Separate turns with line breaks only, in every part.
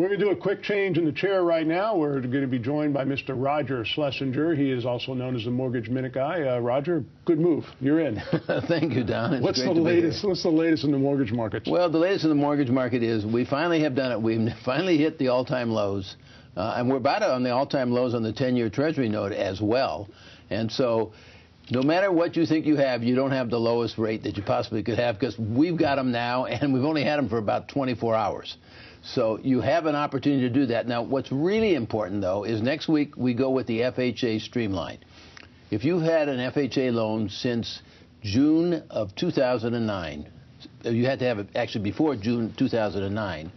We're going to do a quick change in the chair right now. We're going to be joined by Mr. Roger Schlesinger. He is also known as the Mortgage Minute Guy. Roger, good move. You're in.
Thank you, Don. It's
What's
great
the
to be here.
latest? What's the latest in the mortgage markets?
Well, the latest in the mortgage market is we finally have done it. We've finally hit the all-time lows, and we're about on the all-time lows on the 10-year Treasury note as well. And so, no matter what you think you have, you don't have the lowest rate that you possibly could have, because we've got them now, and we've only had them for about 24 hours. So you have an opportunity to do that. Now, what's really important, though, is next week we go with the FHA Streamline. If you've had an FHA loan since June of 2009, you had to have it actually before June 2009,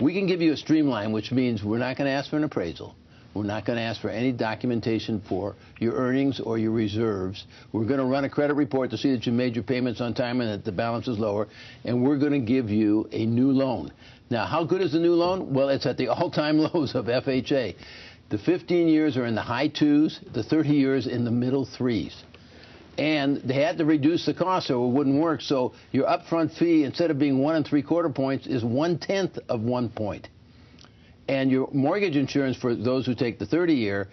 we can give you a Streamline, which means we're not going to ask for an appraisal. We're not going to ask for any documentation for your earnings or your reserves. We're going to run a credit report to see that you made your payments on time and that the balance is lower, and we're going to give you a new loan. Now, how good is the new loan? Well, it's at the all-time lows of FHA. The 15 years are in the high 2s, the 30 years in the middle 3s. And they had to reduce the cost so it wouldn't work, so your upfront fee, instead of being 1 3/4 points, is 1/10 of 1 point. And your mortgage insurance for those who take the 30-year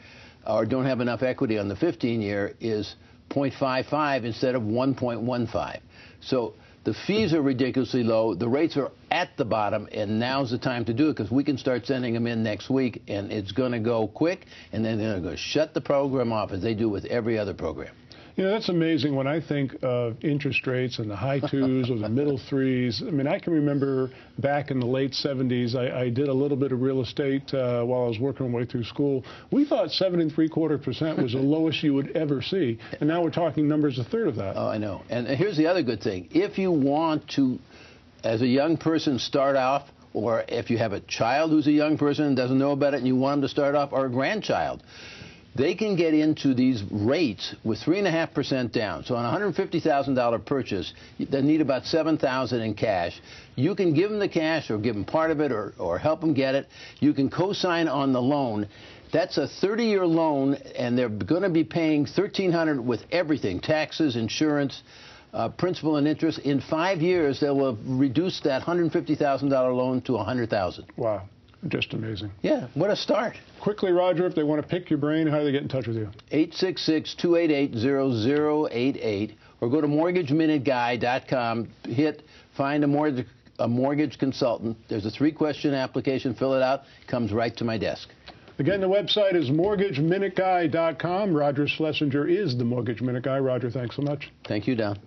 or don't have enough equity on the 15-year is 0.55 instead of 1.15. So the fees are ridiculously low. The rates are at the bottom, and now's the time to do it, because we can start sending them in next week, and it's going to go quick, and then they're going to shut the program off as they do with every other program.
You know, that's amazing when I think of interest rates in the high 2s or the middle 3s. I mean, I can remember back in the late 70s, I did a little bit of real estate while I was working my way through school. We thought 7 3/4% was the lowest you would ever see, and now we're talking numbers a third of that.
Oh, I know. And here's the other good thing. If you want to, as a young person, start off, or if you have a child who's a young person and doesn't know about it and you want them to start off, or a grandchild, they can get into these rates with 3.5% down. So on a $150,000 purchase, they need about $7,000 in cash. You can give them the cash or give them part of it or help them get it. You can co-sign on the loan. That's a 30-year loan, and they're going to be paying $1,300 with everything, taxes, insurance, principal and interest. In 5 years, they will have reduced that $150,000 loan to $100,000.
Wow. Just amazing.
Yeah, what a start.
Quickly, Roger, if they want to pick your brain, how do they get in touch with you?
866-288-0088, or go to mortgageminuteguy.com, find a mortgage consultant. There's a 3-question application, fill it out, comes right to my desk.
Again, the website is mortgageminuteguy.com. Roger Schlesinger is the Mortgage Minute Guy. Roger, thanks so much.
Thank you, Don.